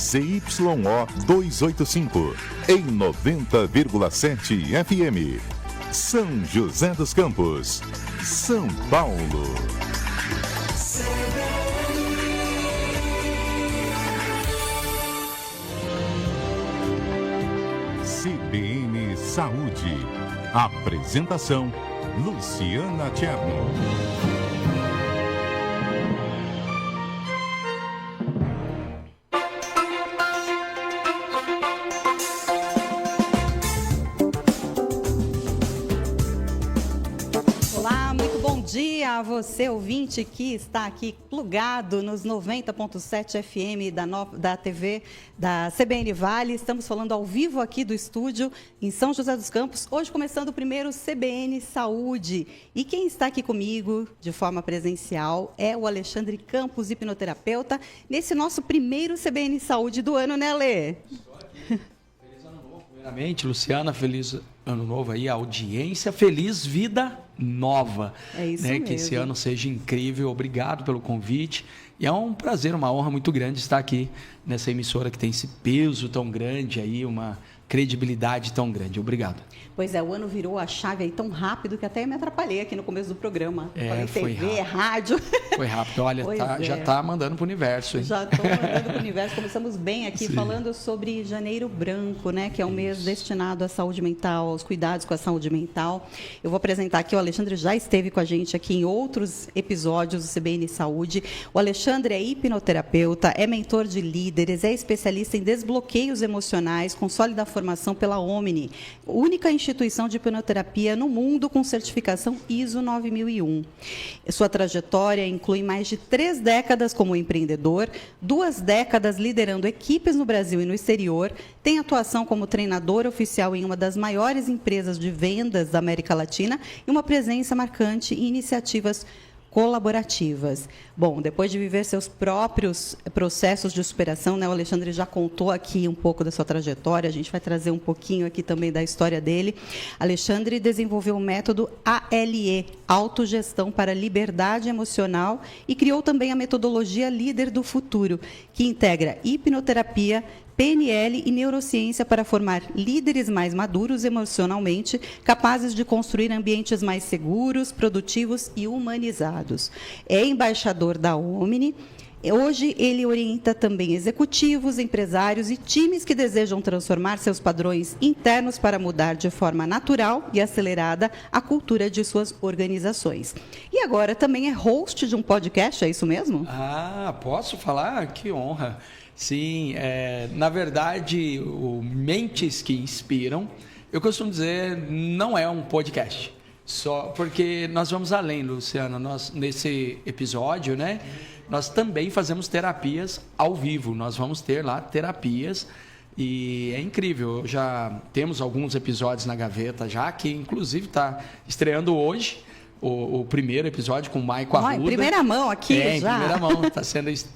ZYO 285, em 90,7 FM. São José dos Campos, São Paulo. CBN Saúde. Apresentação: Luciana Tcherno. A você, ouvinte, que está aqui plugado nos 90.7 FM da TV da CBN Vale. Estamos falando ao vivo aqui do estúdio em São José dos Campos. Hoje começando o primeiro CBN Saúde. E quem está aqui comigo de forma presencial é o Alexandre Campos, hipnoterapeuta, nesse nosso primeiro CBN Saúde do ano, né, Ale? Estou aqui. Feliz ano novo, primeiramente. Luciana, feliz ano novo aí, audiência, feliz vida nova. É isso mesmo. Que esse ano seja incrível. Obrigado pelo convite. E é um prazer, uma honra muito grande estar aqui nessa emissora que tem esse peso tão grande aí, uma credibilidade tão grande. Obrigado. Pois é, o ano virou a chave aí tão rápido que até me atrapalhei aqui no começo do programa. Falei foi TV, rápido. Rádio. Foi rápido. Olha, já está mandando para o universo. Hein? Já estou mandando para o universo. Começamos bem aqui falando sobre Janeiro Branco, né? Que é um mês destinado à saúde mental, aos cuidados com a saúde mental. Eu vou apresentar aqui, o Alexandre já esteve com a gente aqui em outros episódios do CBN Saúde. O Alexandre é hipnoterapeuta, é mentor de líderes, é especialista em desbloqueios emocionais, consolida a formação pela Omni, única instituição de hipnoterapia no mundo com certificação ISO 9001. Sua trajetória inclui mais de 3 décadas como empreendedor, 2 décadas liderando equipes no Brasil e no exterior, tem atuação como treinador oficial em uma das maiores empresas de vendas da América Latina e uma presença marcante em iniciativas colaborativas. Bom, depois de viver seus próprios processos de superação, né, o Alexandre já contou aqui um pouco da sua trajetória, a gente vai trazer um pouquinho aqui também da história dele. Alexandre desenvolveu o método ALE, Autogestão para Liberdade Emocional, e criou também a metodologia Líder do Futuro, que integra hipnoterapia, PNL e neurociência para formar líderes mais maduros emocionalmente, capazes de construir ambientes mais seguros, produtivos e humanizados. É embaixador da Omni. Hoje, ele orienta também executivos, empresários e times que desejam transformar seus padrões internos para mudar de forma natural e acelerada a cultura de suas organizações. E agora também é host de um podcast, é isso mesmo? Posso falar? Que honra! Sim, na verdade, o Mentes que Inspiram, eu costumo dizer, não é um podcast. Só porque nós vamos além, Luciana. Nesse episódio, né, nós também fazemos terapias ao vivo. Nós vamos ter lá terapias e é incrível. Já temos alguns episódios na gaveta já, que inclusive está estreando hoje. O primeiro episódio com o Maico Arruda. Em primeira mão aqui já. Em primeira mão.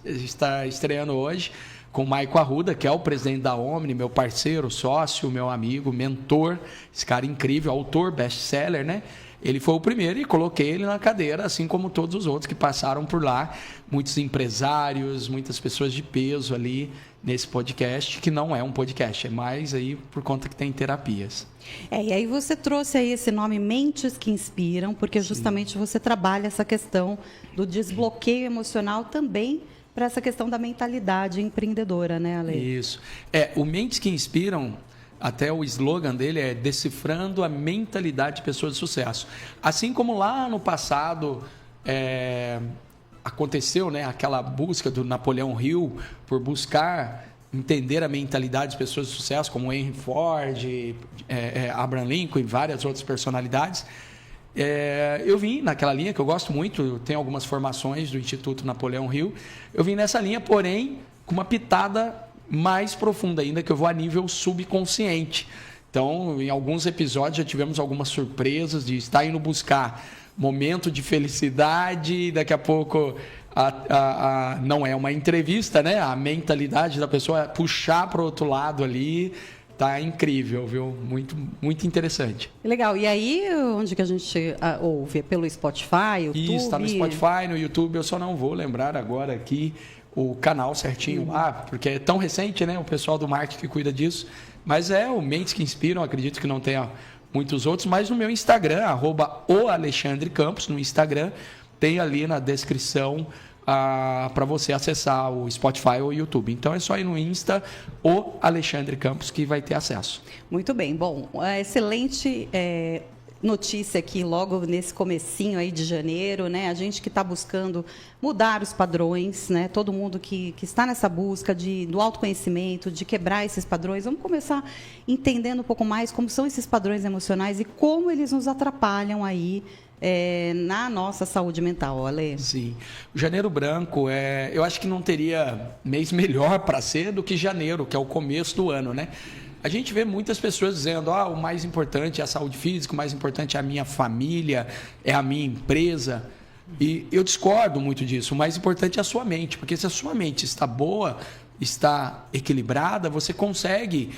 Está estreando hoje com o Maico Arruda, que é o presidente da Omni, meu parceiro, sócio, meu amigo, mentor. Esse cara incrível, autor, best-seller, né? Ele foi o primeiro e coloquei ele na cadeira, assim como todos os outros que passaram por lá. Muitos empresários, muitas pessoas de peso ali nesse podcast, que não é um podcast, é mais aí por conta que tem terapias. E aí você trouxe aí esse nome Mentes que Inspiram, porque justamente você trabalha essa questão do desbloqueio emocional também para essa questão da mentalidade empreendedora, né, Ale? Isso. O Mentes que Inspiram, até o slogan dele é decifrando a mentalidade de pessoas de sucesso. Assim como lá no passado aconteceu, né, aquela busca do Napoleão Hill por buscar entender a mentalidade de pessoas de sucesso, como Henry Ford, Abraham Lincoln e várias outras personalidades. Eu vim naquela linha que eu gosto muito, eu tenho algumas formações do Instituto Napoleão Hill, eu vim nessa linha, porém, com uma pitada mais profunda ainda, que eu vou a nível subconsciente. Então, em alguns episódios já tivemos algumas surpresas de estar indo buscar momento de felicidade, daqui a pouco não é uma entrevista, né? A mentalidade da pessoa é puxar para o outro lado ali. Tá incrível, viu? Muito, muito interessante. Legal. E aí, onde que a gente ouve? Pelo Spotify, YouTube? Isso, está no Spotify, no YouTube. Eu só não vou lembrar agora aqui o canal certinho lá, porque é tão recente, né? O pessoal do marketing que cuida disso. Mas é o Mentes que Inspiram, acredito que não tenha muitos outros, mas no meu Instagram, @oalexandrecampos, no Instagram, tem ali na descrição para você acessar o Spotify ou o YouTube. Então é só ir no Insta, o Alexandre Campos, que vai ter acesso. Muito bem. Bom, excelente notícia aqui logo nesse comecinho aí de janeiro, né? A gente que está buscando mudar os padrões, né? Todo mundo que está nessa busca do autoconhecimento, de quebrar esses padrões. Vamos começar entendendo um pouco mais como são esses padrões emocionais e como eles nos atrapalham aí na nossa saúde mental, Ale. Sim. O Janeiro Branco, eu acho que não teria mês melhor para ser do que janeiro, que é o começo do ano, né? A gente vê muitas pessoas dizendo, o mais importante é a saúde física, o mais importante é a minha família, é a minha empresa. E eu discordo muito disso. O mais importante é a sua mente, porque se a sua mente está boa, está equilibrada, você consegue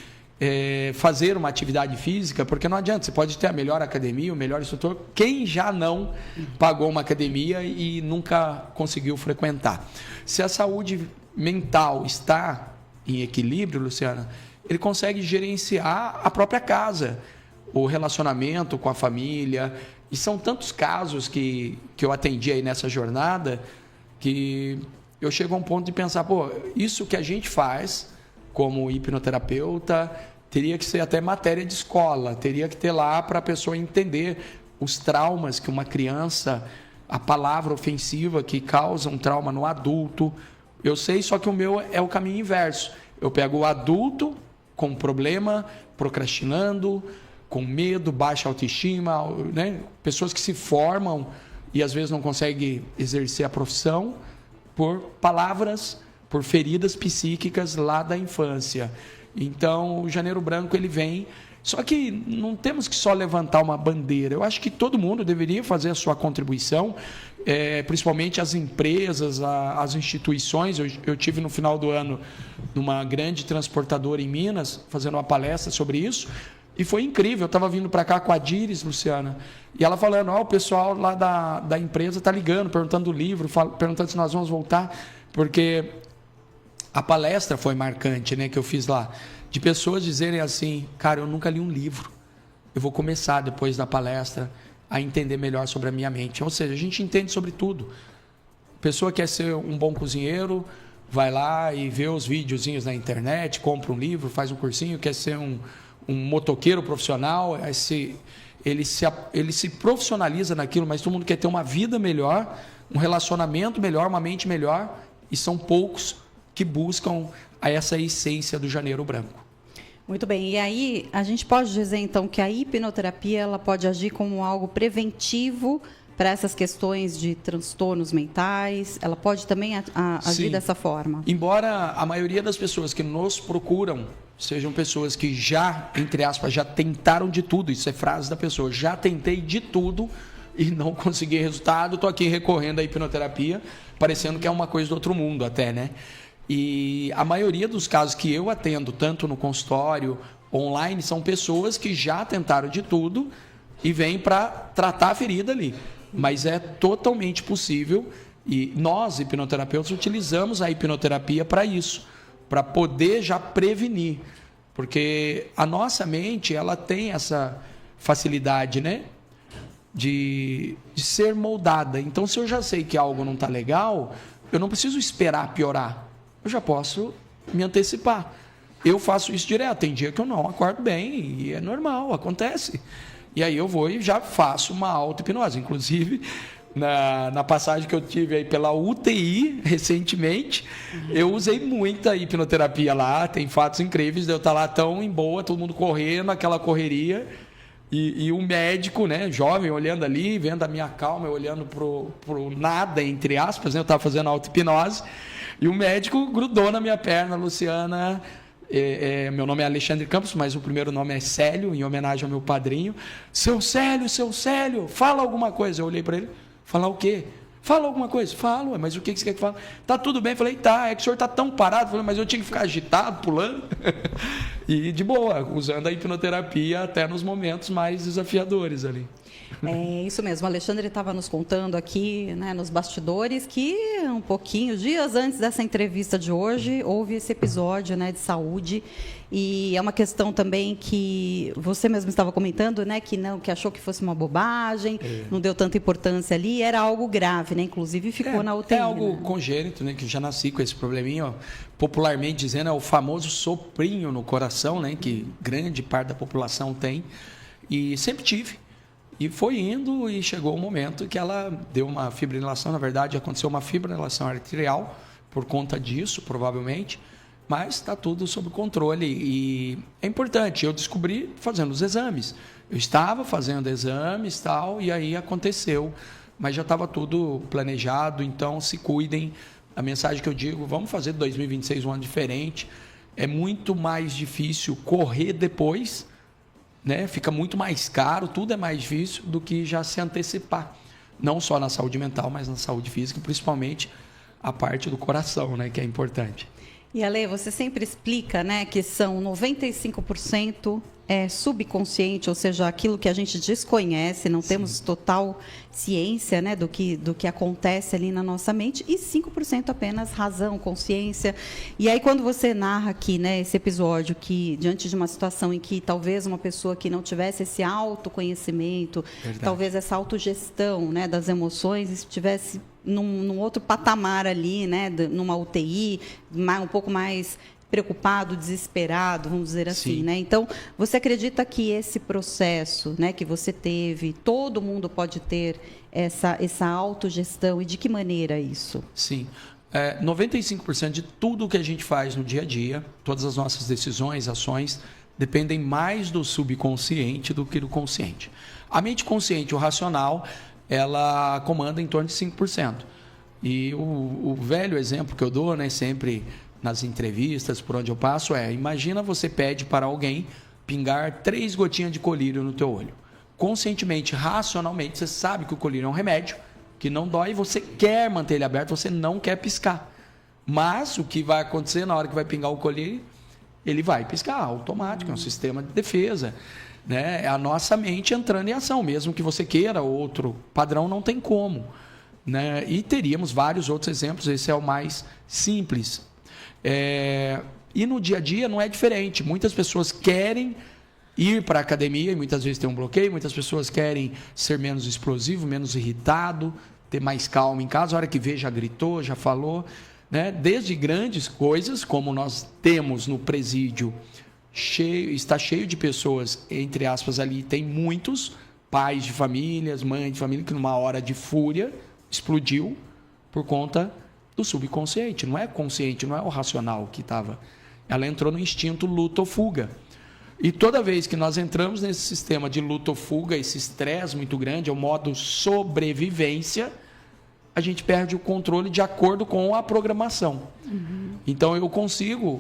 fazer uma atividade física, porque não adianta, você pode ter a melhor academia, o melhor instrutor, quem já não pagou uma academia e nunca conseguiu frequentar. Se a saúde mental está em equilíbrio, Luciana, ele consegue gerenciar a própria casa, o relacionamento com a família. E são tantos casos que eu atendi aí nessa jornada que eu chego a um ponto de pensar, isso que a gente faz como hipnoterapeuta teria que ser até matéria de escola, teria que ter lá para a pessoa entender os traumas que uma criança, a palavra ofensiva que causa um trauma no adulto. Eu sei, só que o meu é o caminho inverso. Eu pego o adulto com problema, procrastinando, com medo, baixa autoestima, né? Pessoas que se formam e às vezes não conseguem exercer a profissão por palavras, por feridas psíquicas lá da infância. Então, o Janeiro Branco ele vem. Só que não temos que só levantar uma bandeira. Eu acho que todo mundo deveria fazer a sua contribuição, principalmente as empresas, as instituições. Eu tive no final do ano numa grande transportadora em Minas, fazendo uma palestra sobre isso, e foi incrível. Eu estava vindo para cá com a Diris, Luciana, e ela falando, o pessoal lá da empresa está ligando, perguntando do livro, perguntando se nós vamos voltar, porque a palestra foi marcante, né, que eu fiz lá, de pessoas dizerem assim, cara, eu nunca li um livro, eu vou começar depois da palestra a entender melhor sobre a minha mente. Ou seja, a gente entende sobre tudo. A pessoa quer ser um bom cozinheiro, vai lá e vê os videozinhos na internet, compra um livro, faz um cursinho, quer ser um motoqueiro profissional, ele se profissionaliza naquilo, mas todo mundo quer ter uma vida melhor, um relacionamento melhor, uma mente melhor, e são poucos que buscam essa essência do Janeiro Branco. Muito bem. E aí, a gente pode dizer, então, que a hipnoterapia ela pode agir como algo preventivo para essas questões de transtornos mentais? Ela pode também agir dessa forma? Embora a maioria das pessoas que nos procuram sejam pessoas que já, entre aspas, já tentaram de tudo. Isso é frase da pessoa. Já tentei de tudo e não consegui resultado. Estou aqui recorrendo à hipnoterapia, parecendo que é uma coisa do outro mundo até, né? E a maioria dos casos que eu atendo, tanto no consultório, online, são pessoas que já tentaram de tudo e vêm para tratar a ferida ali. Mas é totalmente possível e nós, hipnoterapeutas, utilizamos a hipnoterapia para isso, para poder já prevenir. Porque a nossa mente, ela tem essa facilidade, né, de ser moldada. Então, se eu já sei que algo não está legal, eu não preciso esperar piorar. Eu já posso me antecipar. Eu faço isso direto. Tem dia que eu não acordo bem e é normal, acontece. E aí eu vou e já faço uma auto-hipnose. Inclusive, na passagem que eu tive aí pela UTI recentemente, eu usei muita hipnoterapia lá. Tem fatos incríveis de eu estar lá tão em boa, todo mundo correndo, aquela correria. E o médico, né, jovem, olhando ali, vendo a minha calma, olhando pro nada, entre aspas, né, eu estava fazendo auto-hipnose. E o médico grudou na minha perna, Luciana. Meu nome é Alexandre Campos, mas o primeiro nome é Célio, em homenagem ao meu padrinho. Seu Célio, fala alguma coisa. Eu olhei para ele, falar o quê? Fala alguma coisa. Falo, mas o que você quer que fale? Tá tudo bem? Falei, tá, é que o senhor tá tão parado. Falei, mas eu tinha que ficar agitado, pulando. E de boa, usando a hipnoterapia até nos momentos mais desafiadores ali. É isso mesmo, o Alexandre estava nos contando aqui, né, nos bastidores, que um pouquinho, dias antes dessa entrevista de hoje, houve esse episódio, né, de saúde, e é uma questão também que você mesmo estava comentando, né, que achou que fosse uma bobagem, não deu tanta importância ali, era algo grave, né, inclusive ficou na UTI. É algo, né, congênito, né, que eu já nasci com esse probleminha, ó, popularmente dizendo, é o famoso soprinho no coração, né, que grande parte da população tem, e sempre tive. E foi indo e chegou o momento que ela deu uma fibrilação. Na verdade, aconteceu uma fibrilação arterial por conta disso, provavelmente. Mas está tudo sob controle. E é importante, eu descobri fazendo os exames. Eu estava fazendo exames e aí aconteceu. Mas já estava tudo planejado, então se cuidem. A mensagem que eu digo, vamos fazer 2026 um ano diferente. É muito mais difícil correr depois, né? Fica muito mais caro, tudo é mais difícil do que já se antecipar. Não só na saúde mental, mas na saúde física, principalmente a parte do coração, né? Que é importante. E Ale, você sempre explica, né, que são 95% subconsciente, ou seja, aquilo que a gente desconhece, não temos total ciência, né, do que acontece ali na nossa mente, e 5% apenas razão, consciência. E aí, quando você narra aqui, né, esse episódio, que diante de uma situação em que talvez uma pessoa que não tivesse esse autoconhecimento, talvez essa autogestão, né, das emoções, estivesse num outro patamar ali, né, numa UTI, um pouco mais preocupado, desesperado, vamos dizer assim, né? Então, você acredita que esse processo, né, que você teve, todo mundo pode ter essa autogestão, e de que maneira isso? Sim. 95% de tudo que a gente faz no dia a dia, todas as nossas decisões, ações, dependem mais do subconsciente do que do consciente. A mente consciente, o racional, ela comanda em torno de 5%. E o velho exemplo que eu dou, né, sempre nas entrevistas, por onde eu passo, imagina você pede para alguém pingar 3 gotinhas de colírio no teu olho. Conscientemente, racionalmente, você sabe que o colírio é um remédio, que não dói, você quer manter ele aberto, você não quer piscar. Mas o que vai acontecer na hora que vai pingar o colírio, ele vai piscar, automático, é um sistema de defesa. Né? É a nossa mente entrando em ação, mesmo que você queira outro padrão, não tem como. Né? E teríamos vários outros exemplos, esse é o mais simples. E no dia a dia não é diferente. Muitas pessoas querem ir para a academia e muitas vezes tem um bloqueio. Muitas pessoas querem ser menos explosivo, menos irritado, ter mais calma em casa. A hora que vê, já gritou, já falou. Né? Desde grandes coisas, como nós temos no presídio, está cheio de pessoas, entre aspas, ali, tem muitos pais de famílias, mães de família, que numa hora de fúria explodiu por conta do subconsciente, não é consciente, não é o racional que estava. Ela entrou no instinto luta ou fuga. E toda vez que nós entramos nesse sistema de luta ou fuga, esse estresse muito grande, é o modo sobrevivência, a gente perde o controle de acordo com a programação. Então, eu consigo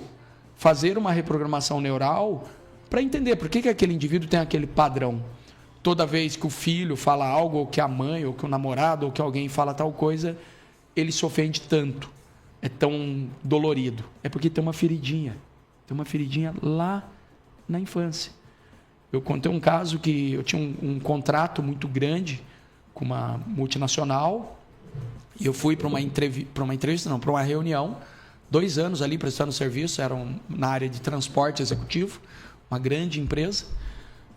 fazer uma reprogramação neural para entender por que aquele indivíduo tem aquele padrão. Toda vez que o filho fala algo, ou que a mãe, ou que o namorado, ou que alguém fala tal coisa, ele se ofende tanto, é tão dolorido. É porque tem uma feridinha lá na infância. Eu contei um caso que eu tinha um contrato muito grande com uma multinacional e eu fui para uma reunião, 2 anos ali prestando serviço, eram na área de transporte executivo, uma grande empresa.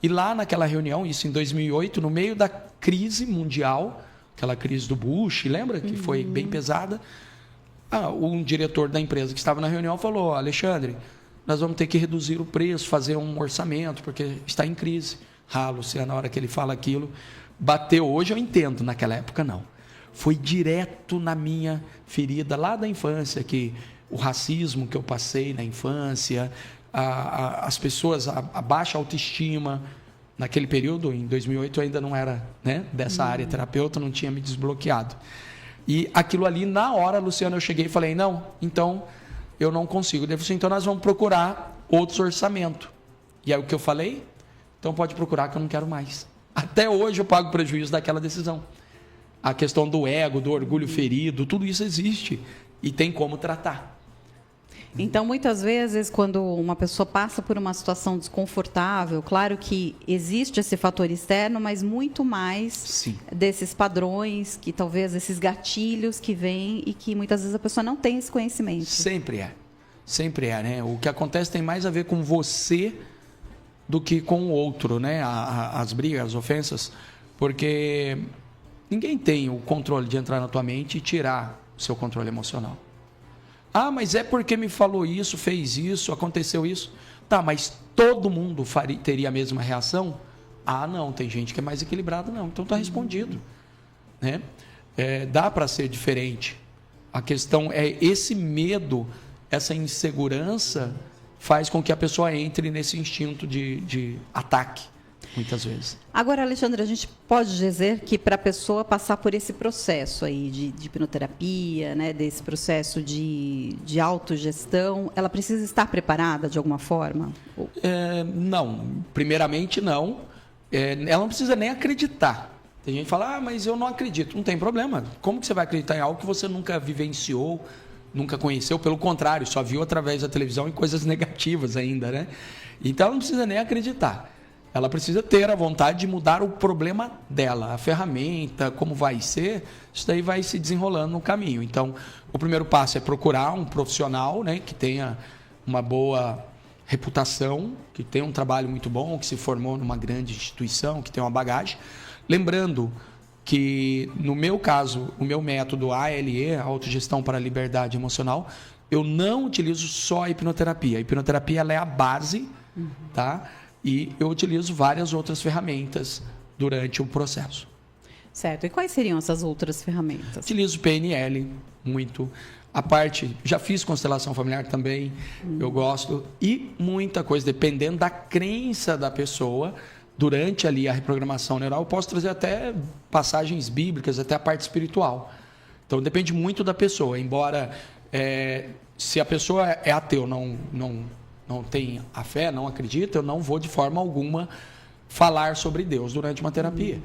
E lá naquela reunião, isso em 2008, no meio da crise mundial, aquela crise do Bush, lembra? Que foi bem pesada. Um diretor da empresa que estava na reunião falou: Alexandre, nós vamos ter que reduzir o preço, fazer um orçamento, porque está em crise. Luciano, na hora que ele fala aquilo, bateu. Hoje eu entendo, naquela época não. Foi direto na minha ferida lá da infância, que o racismo que eu passei na infância, as pessoas, a baixa autoestima. Naquele período, em 2008, eu ainda não era, né, dessa área terapeuta, não tinha me desbloqueado. E aquilo ali, na hora, Luciano, eu cheguei e falei, não, então eu não consigo. Ele falou assim, então nós vamos procurar outros orçamentos. E aí o que eu falei? Então pode procurar que eu não quero mais. Até hoje eu pago prejuízo daquela decisão. A questão do ego, do orgulho ferido, tudo isso existe e tem como tratar. Então, muitas vezes, quando uma pessoa passa por uma situação desconfortável, claro que existe esse fator externo, mas muito mais Sim. desses padrões, que talvez esses gatilhos que vêm e que muitas vezes a pessoa não tem esse conhecimento. Sempre é, né? O que acontece tem mais a ver com você do que com o outro, né? As brigas, as ofensas, porque ninguém tem o controle de entrar na tua mente e tirar o seu controle emocional. Ah, mas é porque me falou isso, fez isso, aconteceu isso. Tá, mas todo mundo teria a mesma reação? Ah, não, tem gente que é mais equilibrada, não. Então está respondido, né? Dá para ser diferente. A questão é esse medo, essa insegurança faz com que a pessoa entre nesse instinto de ataque, muitas vezes. Agora, Alexandre, a gente pode dizer que para a pessoa passar por esse processo aí de hipnoterapia, né, desse processo de autogestão, ela precisa estar preparada de alguma forma? Não, primeiramente não. Ela não precisa nem acreditar. Tem gente que fala, mas eu não acredito. Não tem problema. Como que você vai acreditar em algo que você nunca vivenciou, nunca conheceu? Pelo contrário, só viu através da televisão e coisas negativas ainda, né? Então, ela não precisa nem acreditar. Ela precisa ter a vontade de mudar o problema dela, a ferramenta, como vai ser, isso daí vai se desenrolando no caminho. Então, o primeiro passo é procurar um profissional, né, que tenha uma boa reputação, que tenha um trabalho muito bom, que se formou numa grande instituição, que tem uma bagagem. Lembrando que, no meu caso, o meu método ALE, Autogestão para a Liberdade Emocional, eu não utilizo só a hipnoterapia. A hipnoterapia ela é a base, tá? E eu utilizo várias outras ferramentas durante o processo. Certo. E quais seriam essas outras ferramentas? Utilizo PNL muito. A parte, já fiz constelação familiar também, eu gosto. E muita coisa, dependendo da crença da pessoa, durante ali a reprogramação neural, eu posso trazer até passagens bíblicas, até a parte espiritual. Então, depende muito da pessoa. Embora, se a pessoa é ateu, não tem a fé, não acredita, eu não vou de forma alguma falar sobre Deus durante uma terapia.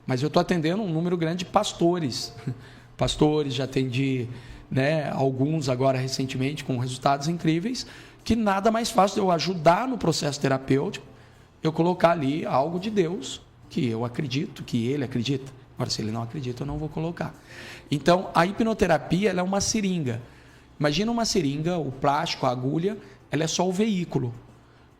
Mas eu estou atendendo um número grande de pastores. Pastores, já atendi, né, alguns agora recentemente com resultados incríveis, que nada mais fácil de eu ajudar no processo terapêutico, eu colocar ali algo de Deus, que eu acredito, que ele acredita. Agora, se ele não acredita, eu não vou colocar. Então, a hipnoterapia ela é uma seringa. Imagina uma seringa, o plástico, a agulha, ela é só o veículo.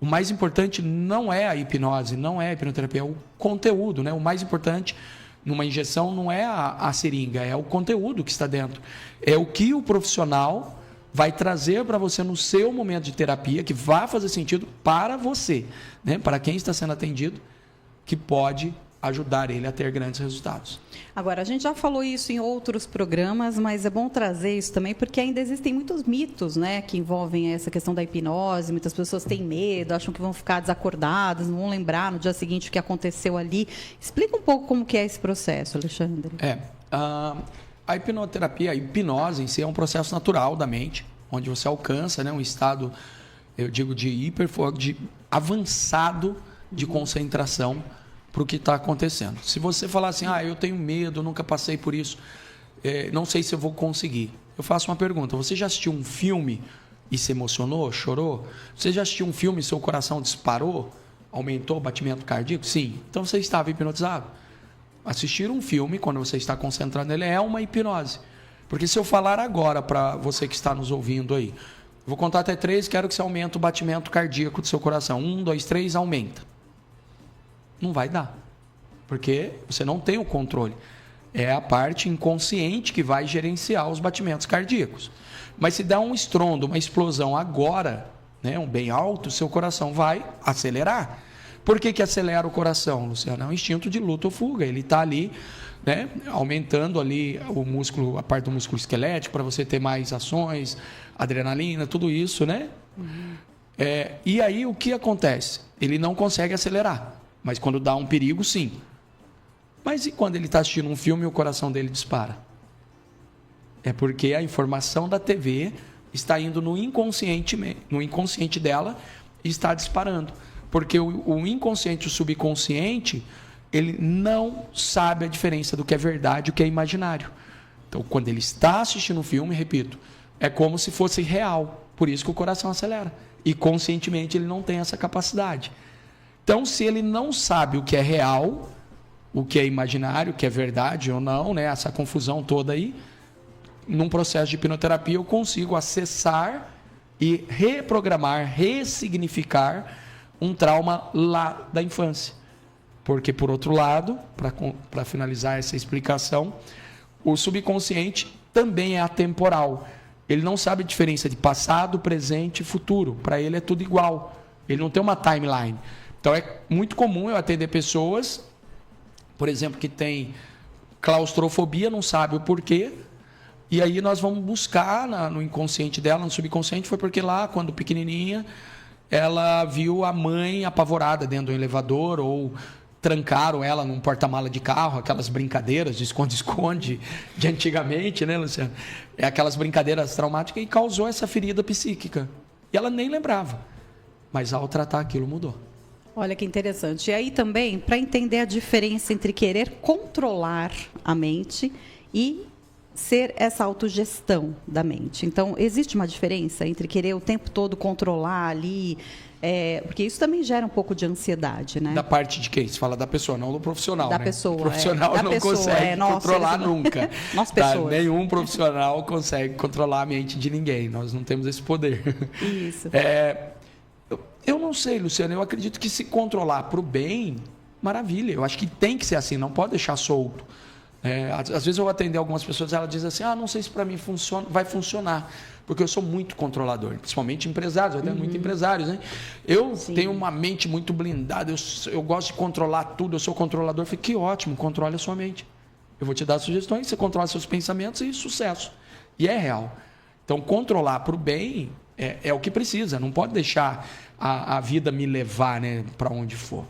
O mais importante não é a hipnose, não é a hipnoterapia, é o conteúdo, né? O mais importante numa injeção não é a seringa, é o conteúdo que está dentro. É o que o profissional vai trazer para você no seu momento de terapia, que vai fazer sentido para você, né? Para quem está sendo atendido, que pode ajudar ele a ter grandes resultados. Agora, a gente já falou isso em outros programas, mas é bom trazer isso também, porque ainda existem muitos mitos, né, que envolvem essa questão da hipnose. Muitas pessoas têm medo, acham que vão ficar desacordadas, não vão lembrar no dia seguinte o que aconteceu ali. Explica um pouco como que é esse processo, Alexandre. A hipnoterapia, a hipnose em si é um processo natural da mente, onde você alcança, né, um estado, eu digo, de avançado de concentração para o que está acontecendo. Se você falar assim, eu tenho medo, nunca passei por isso, não sei se eu vou conseguir. Eu faço uma pergunta, você já assistiu um filme e se emocionou, chorou? Você já assistiu um filme e seu coração disparou? Aumentou o batimento cardíaco? Sim. Então você estava hipnotizado. Assistir um filme, quando você está concentrado nele, é uma hipnose. Porque se eu falar agora para você que está nos ouvindo aí, vou contar até 3, quero que você aumente o batimento cardíaco do seu coração. 1, 2, 3, aumenta. Não vai dar, porque você não tem o controle. É a parte inconsciente que vai gerenciar os batimentos cardíacos. Mas se dá um estrondo, uma explosão agora, né, um bem alto, seu coração vai acelerar. Por que acelera o coração, Luciano? É um instinto de luta ou fuga. Ele está ali, né, aumentando ali o músculo, a parte do músculo esquelético, para você ter mais ações, adrenalina, tudo isso, né? E aí o que acontece? Ele não consegue acelerar. Mas quando dá um perigo, sim. Mas e quando ele está assistindo um filme e o coração dele dispara? É porque a informação da TV está indo no inconsciente dela e está disparando. Porque o inconsciente e o subconsciente, ele não sabe a diferença do que é verdade e o que é imaginário. Então, quando ele está assistindo um filme, repito, é como se fosse real. Por isso que o coração acelera. E conscientemente ele não tem essa capacidade. Então, se ele não sabe o que é real, o que é imaginário, o que é verdade ou não, né? Essa confusão toda aí, num processo de hipnoterapia eu consigo acessar e reprogramar, ressignificar um trauma lá da infância. Porque, por outro lado, para finalizar essa explicação, o subconsciente também é atemporal. Ele não sabe a diferença de passado, presente e futuro. Para ele é tudo igual. Ele não tem uma timeline. Então, é muito comum eu atender pessoas, por exemplo, que tem claustrofobia, não sabe o porquê, e aí nós vamos buscar no inconsciente dela, no subconsciente, foi porque lá, quando pequenininha, ela viu a mãe apavorada dentro do elevador, ou trancaram ela num porta-mala de carro, aquelas brincadeiras de esconde-esconde de antigamente, né, Luciano? É aquelas brincadeiras traumáticas, e causou essa ferida psíquica. E ela nem lembrava, mas ao tratar aquilo mudou. Olha que interessante. E aí também, para entender a diferença entre querer controlar a mente e ser essa autogestão da mente. Então, existe uma diferença entre querer o tempo todo controlar ali, porque isso também gera um pouco de ansiedade, né? Da parte de quem? Você fala da pessoa, não do profissional, da né? pessoa. O profissional não consegue controlar nunca. Nós pessoas. Nenhum profissional consegue controlar a mente de ninguém. Nós não temos esse poder. Isso. Eu não sei, Luciano. Eu acredito que se controlar para o bem, maravilha. Eu acho que tem que ser assim, não pode deixar solto. Às vezes eu atendo algumas pessoas, ela diz assim, não sei se para mim vai funcionar, porque eu sou muito controlador, principalmente empresários, eu atendo muito empresários, né? Eu tenho uma mente muito blindada, eu gosto de controlar tudo, eu sou controlador. Eu falei, que ótimo, controle a sua mente. Eu vou te dar sugestões, você controla seus pensamentos e sucesso. E é real. Então, controlar para o bem é o que precisa, não pode deixar a vida me levar, né, para onde for.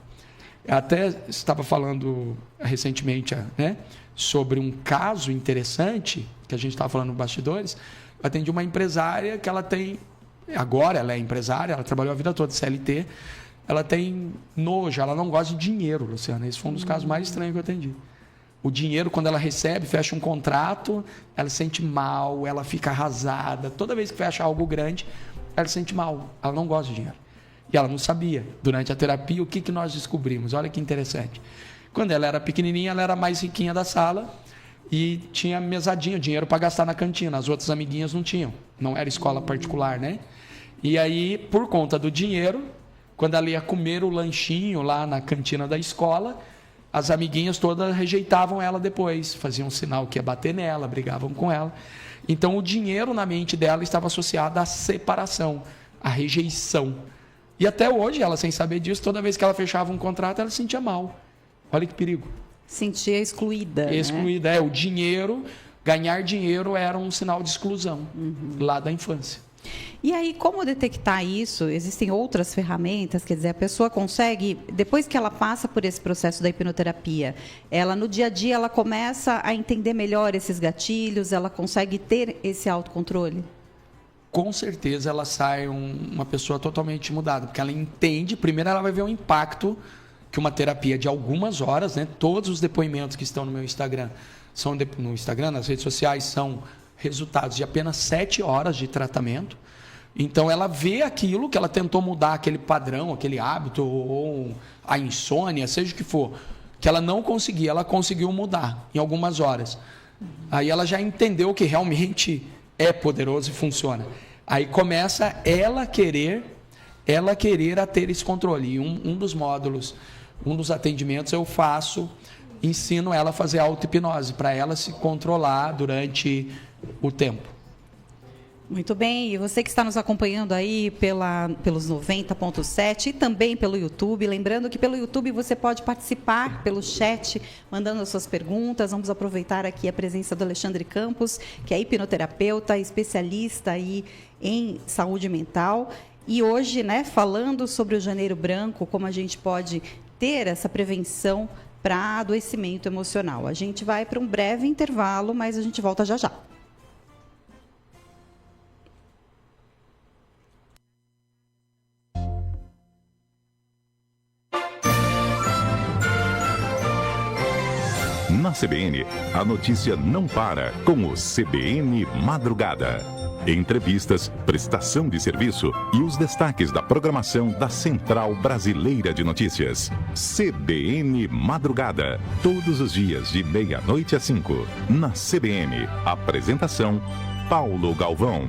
Eu até estava falando recentemente, né, sobre um caso interessante, que a gente estava falando nos bastidores. Eu atendi uma empresária que ela tem, agora ela é empresária, ela trabalhou a vida toda de CLT, ela tem nojo, ela não gosta de dinheiro, Luciana. Esse foi um dos casos mais estranhos que eu atendi. O dinheiro, quando ela recebe, fecha um contrato, ela se sente mal, ela fica arrasada. Toda vez que fecha algo grande, ela se sente mal, ela não gosta de dinheiro. E ela não sabia. Durante a terapia, o que nós descobrimos? Olha que interessante. Quando ela era pequenininha, ela era a mais riquinha da sala e tinha mesadinho, dinheiro para gastar na cantina. As outras amiguinhas não tinham. Não era escola particular, né? E aí, por conta do dinheiro, quando ela ia comer o lanchinho lá na cantina da escola, as amiguinhas todas rejeitavam ela depois. Faziam sinal que ia bater nela, brigavam com ela. Então, o dinheiro na mente dela estava associado à separação, à rejeição. E até hoje, ela sem saber disso, toda vez que ela fechava um contrato, ela se sentia mal. Olha que perigo. Sentia excluída. Excluída, né? O dinheiro, ganhar dinheiro era um sinal de exclusão lá da infância. E aí, como detectar isso? Existem outras ferramentas, quer dizer, a pessoa consegue, depois que ela passa por esse processo da hipnoterapia, ela no dia a dia, ela começa a entender melhor esses gatilhos, ela consegue ter esse autocontrole? Com certeza ela sai uma pessoa totalmente mudada, porque ela entende, primeiro ela vai ver o impacto que uma terapia de algumas horas, né? Todos os depoimentos que estão no meu Instagram, no Instagram, nas redes sociais, são resultados de apenas 7 horas de tratamento. Então ela vê aquilo que ela tentou mudar, aquele padrão, aquele hábito, ou a insônia, seja o que for, que ela não conseguia, ela conseguiu mudar em algumas horas. Aí ela já entendeu que realmente é poderoso e funciona. Aí começa ela querer a ter esse controle. E um dos módulos, um dos atendimentos eu ensino ela a fazer auto-hipnose, para ela se controlar durante o tempo. Muito bem, e você que está nos acompanhando aí pelos 90.7 e também pelo YouTube, lembrando que pelo YouTube você pode participar pelo chat, mandando as suas perguntas. Vamos aproveitar aqui a presença do Alexandre Campos, que é hipnoterapeuta, especialista aí em saúde mental. E hoje, né, falando sobre o Janeiro Branco, como a gente pode ter essa prevenção para adoecimento emocional. A gente vai para um breve intervalo, mas a gente volta já já. Na CBN, a notícia não para com o CBN Madrugada. entrevistas, prestação de serviço e os destaques da programação da Central Brasileira de Notícias. CBN Madrugada, todos os dias de 00:30 às 5, na CBN. Apresentação, Paulo Galvão.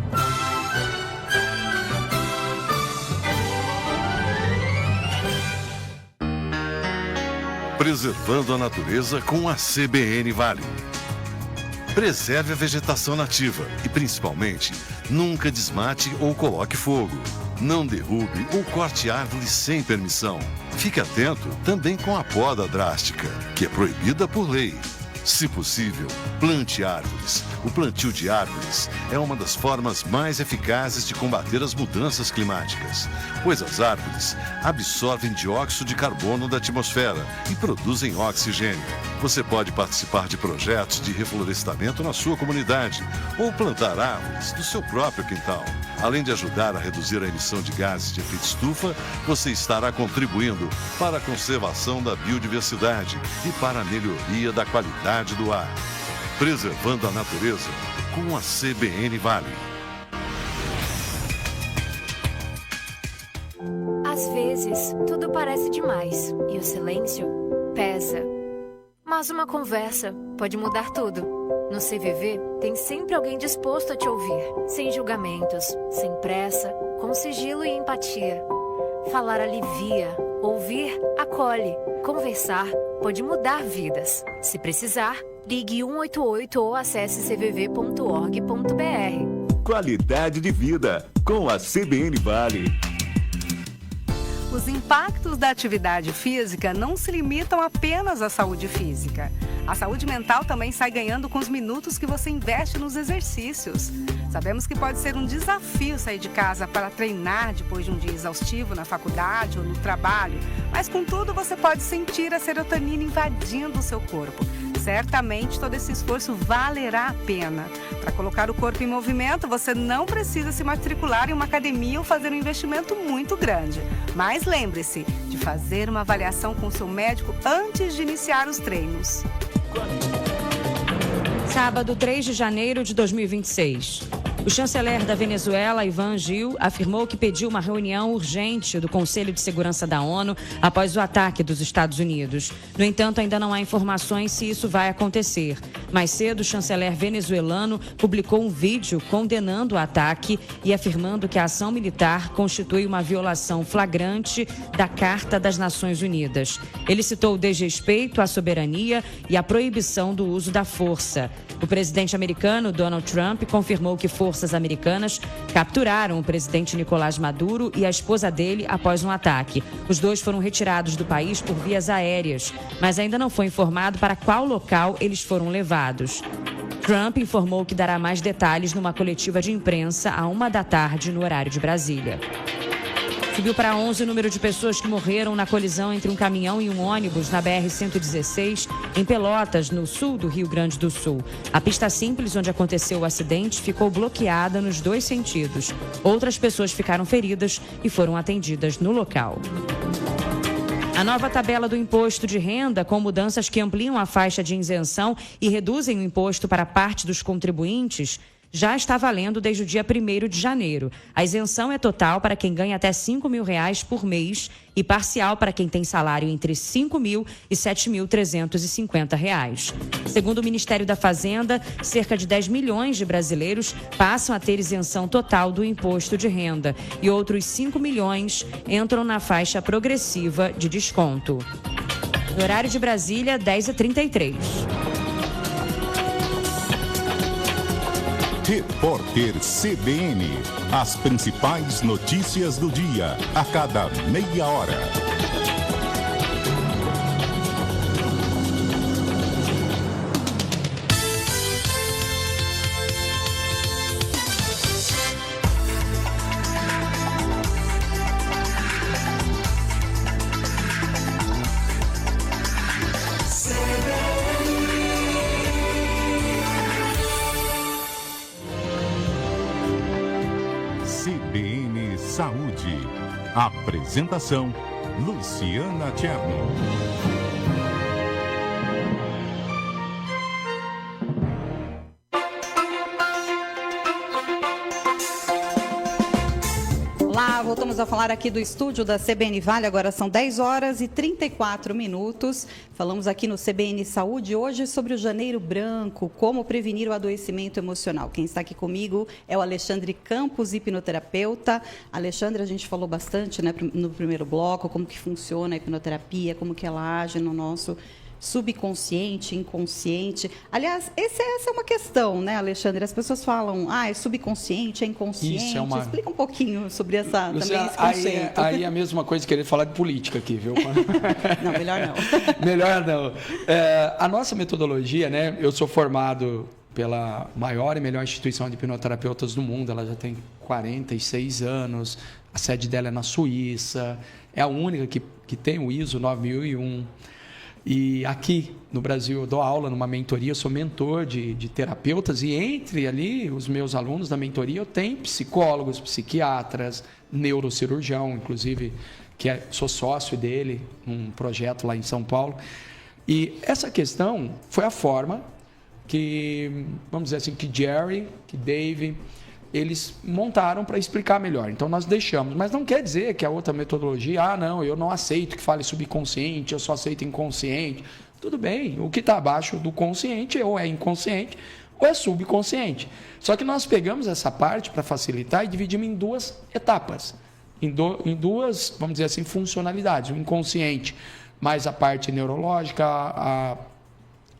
Preservando a natureza com a CBN Vale. Preserve a vegetação nativa e, principalmente, nunca desmate ou coloque fogo. Não derrube ou corte árvores sem permissão. Fique atento também com a poda drástica, que é proibida por lei. Se possível, plante árvores. O plantio de árvores é uma das formas mais eficazes de combater as mudanças climáticas, pois as árvores absorvem dióxido de carbono da atmosfera e produzem oxigênio. Você pode participar de projetos de reflorestamento na sua comunidade ou plantar árvores no seu próprio quintal. Além de ajudar a reduzir a emissão de gases de efeito estufa, você estará contribuindo para a conservação da biodiversidade e para a melhoria da qualidade do ar. Preservando a natureza com a CBN Vale. Às vezes, tudo parece demais e o silêncio pesa. Mas uma conversa pode mudar tudo. No CVV, tem sempre alguém disposto a te ouvir, sem julgamentos, sem pressa, com sigilo e empatia. Falar alivia, ouvir acolhe, conversar pode mudar vidas. Se precisar, ligue 188 ou acesse cvv.org.br. Qualidade de vida com a CBN Vale. Os impactos da atividade física não se limitam apenas à saúde física. A saúde mental também sai ganhando com os minutos que você investe nos exercícios. Sabemos que pode ser um desafio sair de casa para treinar depois de um dia exaustivo na faculdade ou no trabalho, mas contudo você pode sentir a serotonina invadindo o seu corpo. Certamente todo esse esforço valerá a pena. Para colocar o corpo em movimento, você não precisa se matricular em uma academia ou fazer um investimento muito grande. Mas lembre-se de fazer uma avaliação com o seu médico antes de iniciar os treinos. Sábado, 3 de janeiro de 2026. O chanceler da Venezuela, Ivan Gil, afirmou que pediu uma reunião urgente do Conselho de Segurança da ONU após o ataque dos Estados Unidos. No entanto, ainda não há informações se isso vai acontecer. Mais cedo, o chanceler venezuelano publicou um vídeo condenando o ataque e afirmando que a ação militar constitui uma violação flagrante da Carta das Nações Unidas. Ele citou o desrespeito à soberania e a proibição do uso da força. O presidente americano, Donald Trump, confirmou que forças americanas capturaram o presidente Nicolás Maduro e a esposa dele após um ataque. Os dois foram retirados do país por vias aéreas, mas ainda não foi informado para qual local eles foram levados. Trump informou que dará mais detalhes numa coletiva de imprensa à 13h no horário de Brasília. Subiu para 11 o número de pessoas que morreram na colisão entre um caminhão e um ônibus na BR-116, em Pelotas, no sul do Rio Grande do Sul. A pista simples onde aconteceu o acidente ficou bloqueada nos dois sentidos. Outras pessoas ficaram feridas e foram atendidas no local. A nova tabela do imposto de renda, com mudanças que ampliam a faixa de isenção e reduzem o imposto para parte dos contribuintes, já está valendo desde o dia 1º de janeiro. A isenção é total para quem ganha até R$5 mil por mês e parcial para quem tem salário entre R$5 mil e R$7.350. Segundo o Ministério da Fazenda, cerca de 10 milhões de brasileiros passam a ter isenção total do imposto de renda e outros 5 milhões entram na faixa progressiva de desconto. No horário de Brasília, 10h33. Repórter CBN. As principais notícias do dia, a cada meia hora. CBN Saúde. Apresentação, Luciana Tcherno. voltamos a falar aqui do estúdio da CBN Vale, agora são 10 horas e 34 minutos. Falamos aqui no CBN Saúde hoje sobre o Janeiro Branco, como prevenir o adoecimento emocional. Quem está aqui comigo é o Alexandre Campos, hipnoterapeuta. Alexandre, a gente falou bastante, né, no primeiro bloco, como que funciona a hipnoterapia, como que ela age no nosso subconsciente, inconsciente. Aliás, essa é uma questão, né, Alexandre? As pessoas falam, é subconsciente, é inconsciente. Isso é uma... Explica um pouquinho sobre também esse conceito. Aí é a mesma coisa que querer falar de política aqui, viu? Não, melhor não. Melhor não. A nossa metodologia, né? Eu sou formado pela maior e melhor instituição de hipnoterapeutas do mundo. Ela já tem 46 anos. A sede dela é na Suíça. É a única que tem o ISO 9001. E aqui no Brasil eu dou aula numa mentoria, eu sou mentor de terapeutas e entre ali os meus alunos da mentoria eu tenho psicólogos, psiquiatras, neurocirurgião, inclusive, sou sócio dele, num projeto lá em São Paulo. E essa questão foi a forma que, vamos dizer assim, que Jerry, que Dave, eles montaram para explicar melhor. Então, nós deixamos. Mas não quer dizer que a outra metodologia, não, eu não aceito que fale subconsciente, eu só aceito inconsciente. Tudo bem, o que está abaixo do consciente ou é inconsciente ou é subconsciente. Só que nós pegamos essa parte para facilitar e dividimos em duas etapas, em duas, vamos dizer assim, funcionalidades. O inconsciente, mais a parte neurológica, a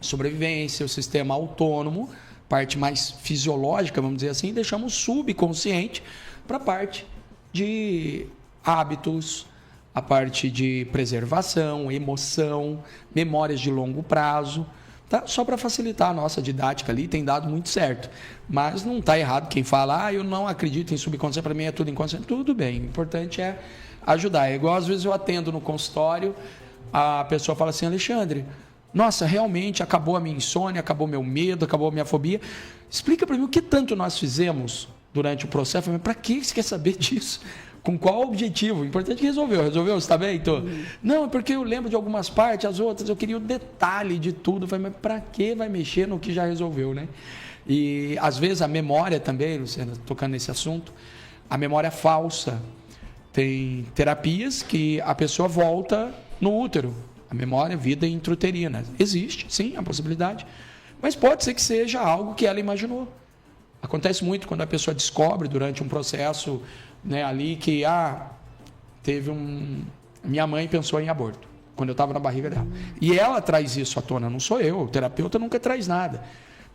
sobrevivência, o sistema autônomo, parte mais fisiológica, vamos dizer assim, e deixamos o subconsciente para a parte de hábitos, a parte de preservação, emoção, memórias de longo prazo, tá? Só para facilitar a nossa didática ali, tem dado muito certo. Mas não está errado quem fala, eu não acredito em subconsciente, para mim é tudo inconsciente. Tudo bem, o importante é ajudar. É igual às vezes eu atendo no consultório, a pessoa fala assim, Alexandre, nossa, realmente acabou a minha insônia, acabou meu medo, acabou a minha fobia. Explica para mim o que tanto nós fizemos durante o processo. Para que você quer saber disso? Com qual objetivo? O importante é que resolveu. Resolveu? Você está bem, Heitor? Não, é porque eu lembro de algumas partes, as outras, eu queria o detalhe de tudo. Eu falei, mas para que vai mexer no que já resolveu, né? E, às vezes, a memória também, Luciana, tocando nesse assunto, a memória falsa. Tem terapias que a pessoa volta no útero. A memória, vida intrauterina. Existe, sim, a possibilidade. Mas pode ser que seja algo que ela imaginou. Acontece muito quando a pessoa descobre durante um processo, né, ali que minha mãe pensou em aborto quando eu estava na barriga dela. E ela traz isso à tona, não sou eu. O terapeuta nunca traz nada.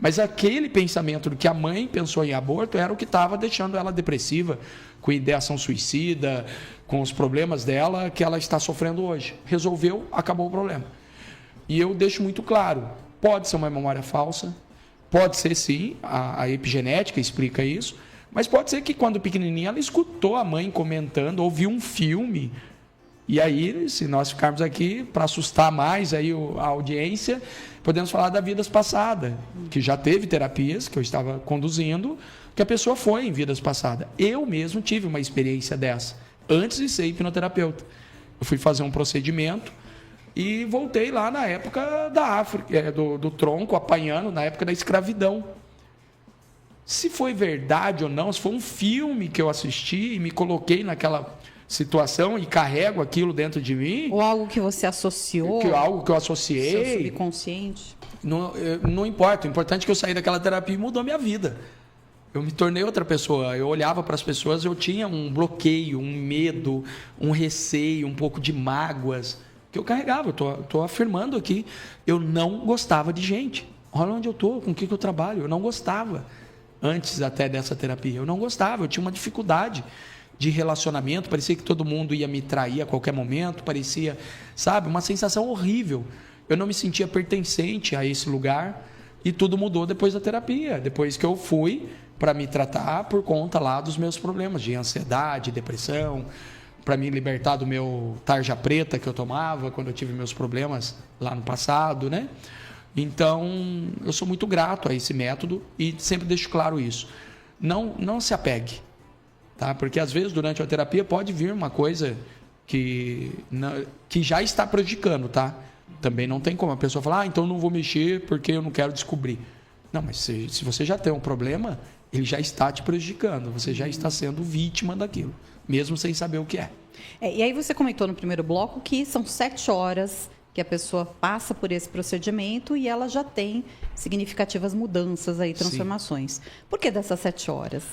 Mas aquele pensamento do que a mãe pensou em aborto era o que estava deixando ela depressiva, com ideação suicida, com os problemas dela que ela está sofrendo hoje. Resolveu, acabou o problema. E eu deixo muito claro, pode ser uma memória falsa, pode ser sim, a epigenética explica isso, mas pode ser que quando pequenininha ela escutou a mãe comentando, ouviu um filme, e aí, se nós ficarmos aqui para assustar mais aí a audiência, podemos falar da vidas passadas, que já teve terapias que eu estava conduzindo, que a pessoa foi em vidas passadas. Eu mesmo tive uma experiência dessa, antes de ser hipnoterapeuta. Eu fui fazer um procedimento e voltei lá na época da África, do tronco, apanhando, na época da escravidão. Se foi verdade ou não, se foi um filme que eu assisti e me coloquei naquela situação e carrego aquilo dentro de mim. Ou algo que você associou. Algo que eu associei. Seu subconsciente. Não importa. O importante é que eu saí daquela terapia e mudou a minha vida. Eu me tornei outra pessoa. Eu olhava para as pessoas, eu tinha um bloqueio, um medo, um receio, um pouco de mágoas que eu carregava. Eu estou afirmando aqui. Eu não gostava de gente. Olha onde eu estou, com o que eu trabalho. Eu não gostava. Antes até dessa terapia. Eu não gostava. Eu tinha uma dificuldade de relacionamento, parecia que todo mundo ia me trair a qualquer momento, parecia, sabe, uma sensação horrível. Eu não me sentia pertencente a esse lugar e tudo mudou depois da terapia, depois que eu fui para me tratar por conta lá dos meus problemas de ansiedade, depressão, para me libertar do meu tarja preta que eu tomava quando eu tive meus problemas lá no passado, né? Então, eu sou muito grato a esse método e sempre deixo claro isso. Não se apegue. Tá? Porque, às vezes, durante a terapia pode vir uma coisa que já está prejudicando. Tá? Também não tem como a pessoa falar, então não vou mexer porque eu não quero descobrir. Não, mas se você já tem um problema, ele já está te prejudicando, você já está sendo vítima daquilo. mesmo sem saber o que é. E aí você comentou no primeiro bloco que são 7 horas que a pessoa passa por esse procedimento e ela já tem significativas mudanças aí, transformações. Sim. Por que dessas 7 horas?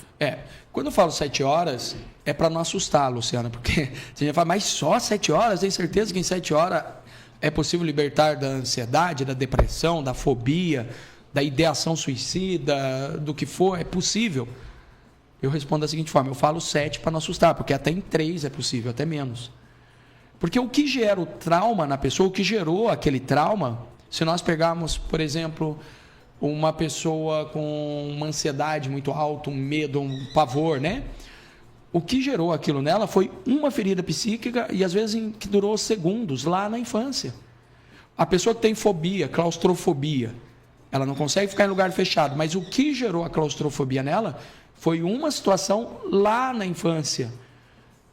Quando eu falo 7 horas, é para não assustar, Luciana, porque você já fala, mas só 7 horas? Tem certeza que em 7 horas é possível libertar da ansiedade, da depressão, da fobia, da ideação suicida, do que for? É possível? Eu respondo da seguinte forma, eu falo 7 para não assustar, porque até em 3 é possível, até menos. Porque o que gera o trauma na pessoa, o que gerou aquele trauma, se nós pegarmos, por exemplo, uma pessoa com uma ansiedade muito alta, um medo, um pavor, né? O que gerou aquilo nela foi uma ferida psíquica e às vezes que durou segundos lá na infância. A pessoa que tem fobia, claustrofobia, ela não consegue ficar em lugar fechado, mas o que gerou a claustrofobia nela foi uma situação lá na infância.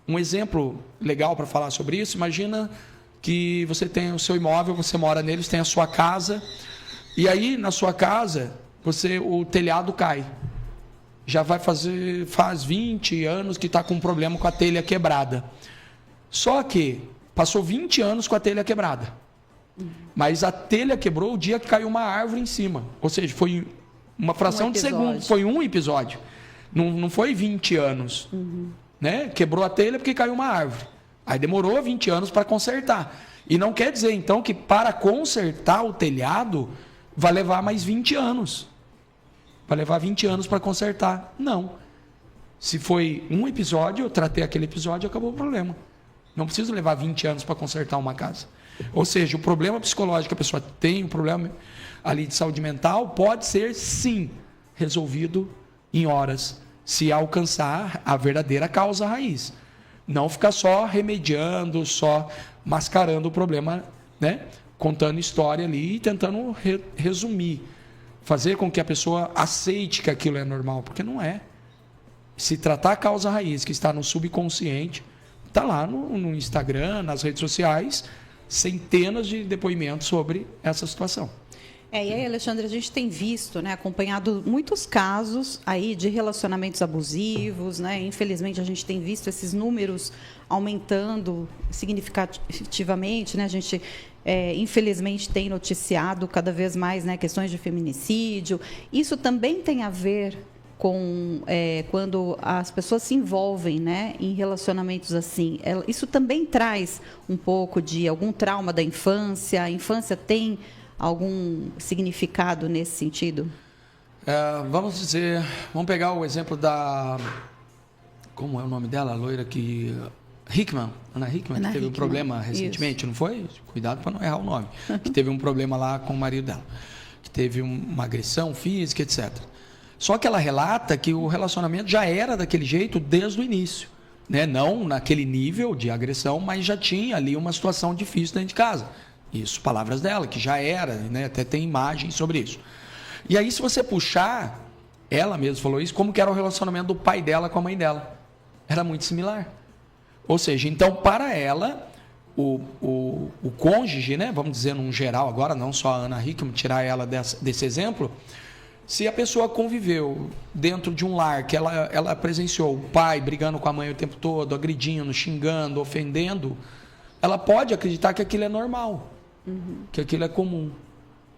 Um exemplo legal para falar sobre isso, imagina que você tem o seu imóvel, você mora nele, você tem a sua casa, e aí na sua casa o telhado cai. Já faz 20 anos que está com um problema com a telha quebrada. Só que passou 20 anos com a telha quebrada. Mas a telha quebrou o dia que caiu uma árvore em cima. Ou seja, foi uma fração de segundo, foi um episódio. Não foi 20 anos. Né? Quebrou a telha porque caiu uma árvore. Aí demorou 20 anos para consertar. E não quer dizer, então, que para consertar o telhado vai levar mais 20 anos. Vai levar 20 anos para consertar. Não. Se foi um episódio, eu tratei aquele episódio e acabou o problema. Não precisa levar 20 anos para consertar uma casa. Ou seja, o problema psicológico que a pessoa tem, o problema ali de saúde mental, pode ser, sim, resolvido em horas, se alcançar a verdadeira causa raiz. Não ficar só remediando, só mascarando o problema, né? Contando história ali e tentando resumir. Fazer com que a pessoa aceite que aquilo é normal, porque não é. Se tratar a causa raiz, que está no subconsciente, está lá no Instagram, nas redes sociais, centenas de depoimentos sobre essa situação. E aí, Alexandre, a gente tem visto, né, acompanhado muitos casos aí de relacionamentos abusivos, né? Infelizmente, a gente tem visto esses números aumentando significativamente, né? A gente, infelizmente, tem noticiado cada vez mais, né, questões de feminicídio. Isso também tem a ver com quando as pessoas se envolvem, né, em relacionamentos assim. Isso também traz um pouco de algum trauma da infância. A infância tem algum significado nesse sentido? Vamos pegar o exemplo da... Como é o nome dela? A loira que... Ana Hickman, que teve um problema recentemente, isso. Não foi? Cuidado para não errar o nome. Que teve um problema lá com o marido dela. Que teve uma agressão física, etc. Só que ela relata que o relacionamento já era daquele jeito desde o início. Né? Não naquele nível de agressão, mas já tinha ali uma situação difícil dentro de casa. Isso, palavras dela, que já era, né? Até tem imagens sobre isso. E aí, se você puxar, ela mesma falou isso, como que era o relacionamento do pai dela com a mãe dela. Era muito similar. Ou seja, então, para ela, o cônjuge, né? Vamos dizer num geral agora, não só a Ana Hickman, tirar ela desse exemplo, se a pessoa conviveu dentro de um lar que ela presenciou o pai brigando com a mãe o tempo todo, agredindo, xingando, ofendendo, ela pode acreditar que aquilo é normal. Que aquilo é comum.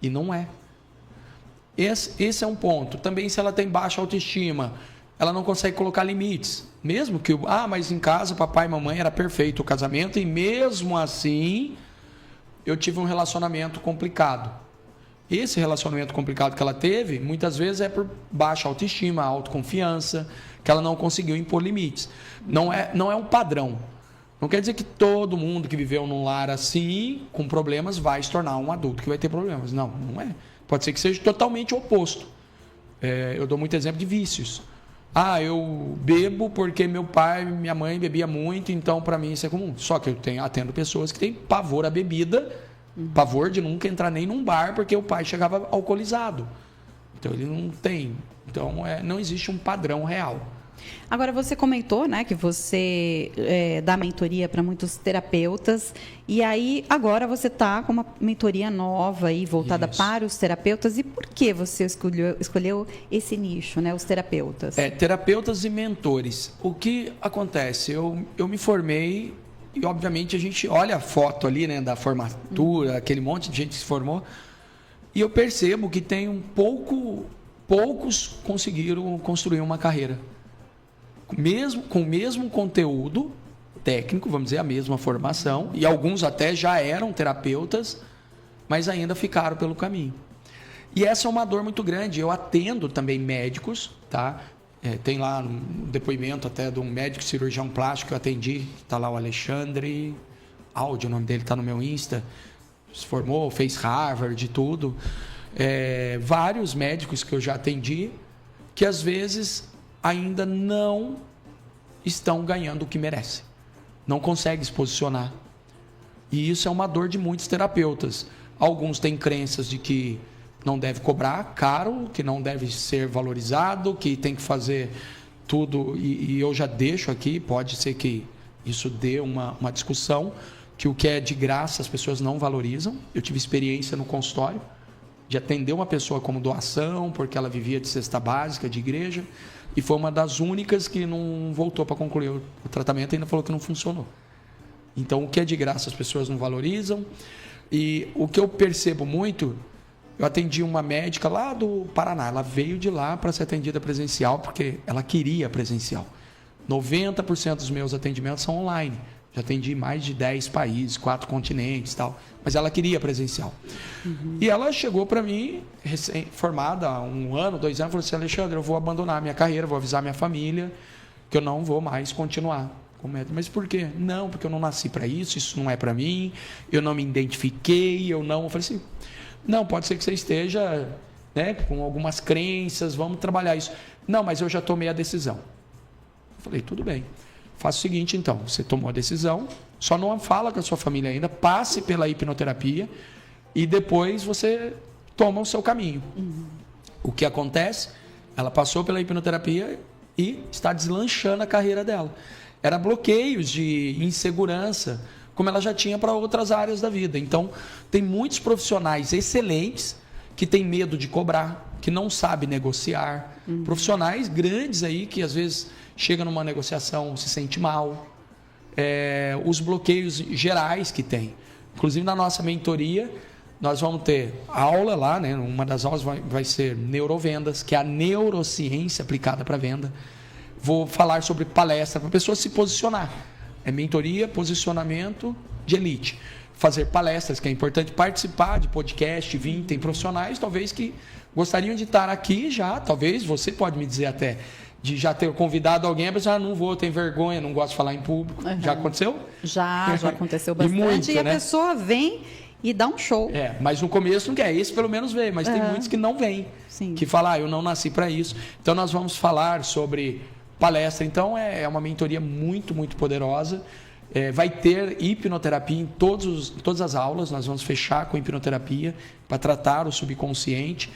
E não é. Esse é um ponto. Também se ela tem baixa autoestima, ela não consegue colocar limites. Mesmo que, mas em casa papai e mamãe era perfeito o casamento e mesmo assim eu tive um relacionamento complicado. Esse relacionamento complicado que ela teve, muitas vezes é por baixa autoestima, autoconfiança, que ela não conseguiu impor limites. Não é um padrão. Não quer dizer que todo mundo que viveu num lar assim, com problemas, vai se tornar um adulto que vai ter problemas. Não é. Pode ser que seja totalmente o oposto. Eu dou muito exemplo de vícios. Eu bebo porque meu pai e minha mãe bebia muito, então para mim isso é comum. Só que eu atendo pessoas que têm pavor à bebida, pavor de nunca entrar nem num bar porque o pai chegava alcoolizado. Então ele não tem. Então não existe um padrão real. Agora, você comentou, né, que você dá mentoria para muitos terapeutas, e aí agora você está com uma mentoria nova aí, voltada para os terapeutas. E por que você escolheu esse nicho, né, os terapeutas? Terapeutas e mentores. O que acontece? Eu me formei e, obviamente, a gente olha a foto ali, né, da formatura, aquele monte de gente que se formou, e eu percebo que tem poucos conseguiram construir uma carreira. Com o mesmo conteúdo técnico, vamos dizer, a mesma formação, e alguns até já eram terapeutas, mas ainda ficaram pelo caminho. E essa é uma dor muito grande. Eu atendo também médicos, tá? Tem lá um depoimento até de um médico cirurgião plástico que eu atendi, está lá o Alexandre Aldi, o nome dele está no meu Insta, se formou, fez Harvard e tudo. Vários médicos que eu já atendi, que às vezes ainda não estão ganhando o que merecem. Não conseguem se posicionar. E isso é uma dor de muitos terapeutas. Alguns têm crenças de que não deve cobrar caro, que não deve ser valorizado, que tem que fazer tudo. E eu já deixo aqui, pode ser que isso dê uma discussão, que o que é de graça as pessoas não valorizam. Eu tive experiência no consultório de atender uma pessoa como doação, porque ela vivia de cesta básica, de igreja, e foi uma das únicas que não voltou para concluir o tratamento e ainda falou que não funcionou. Então, o que é de graça as pessoas não valorizam. E o que eu percebo muito, eu atendi uma médica lá do Paraná, ela veio de lá para ser atendida presencial, porque ela queria presencial. 90% dos meus atendimentos são online. Já atendi mais de 10 países, 4 continentes e tal. Mas ela queria presencial. E ela chegou para mim, recém-formada, há 1 ano, 2 anos, falou assim: Alexandre, eu vou abandonar a minha carreira, vou avisar minha família que eu não vou mais continuar com médico. Mas por quê? Não, porque eu não nasci para isso não é para mim, eu não me identifiquei, eu falei assim, não, pode ser que você esteja, né, com algumas crenças, vamos trabalhar isso. Não, mas eu já tomei a decisão. Eu falei, tudo bem. Faça o seguinte, então, você tomou a decisão, só não fala com a sua família ainda, passe pela hipnoterapia e depois você toma o seu caminho. O que acontece? Ela passou pela hipnoterapia e está deslanchando a carreira dela. Era bloqueios de insegurança, como ela já tinha para outras áreas da vida. Então, tem muitos profissionais excelentes que têm medo de cobrar, que não sabem negociar. Profissionais grandes aí que, às vezes, chega numa negociação, se sente mal. Os bloqueios gerais que tem. Inclusive, na nossa mentoria, nós vamos ter aula lá, né? Uma das aulas vai ser neurovendas, que é a neurociência aplicada para venda. Vou falar sobre palestra para a pessoa se posicionar. Mentoria, posicionamento de elite. Fazer palestras, que é importante participar de podcast, tem profissionais, talvez, que gostariam de estar aqui já, talvez, você pode me dizer até, de já ter convidado alguém, a pessoa, não vou, tem vergonha, não gosto de falar em público. Já aconteceu? Já aconteceu bastante. Muito, e a pessoa vem e dá um show. Mas no começo não quer, esse pelo menos veio, mas tem muitos que não vêm, que falam, eu não nasci para isso. Então, nós vamos falar sobre palestra. Então, é uma mentoria muito, muito poderosa. Vai ter hipnoterapia em todas as aulas, nós vamos fechar com hipnoterapia para tratar o subconsciente.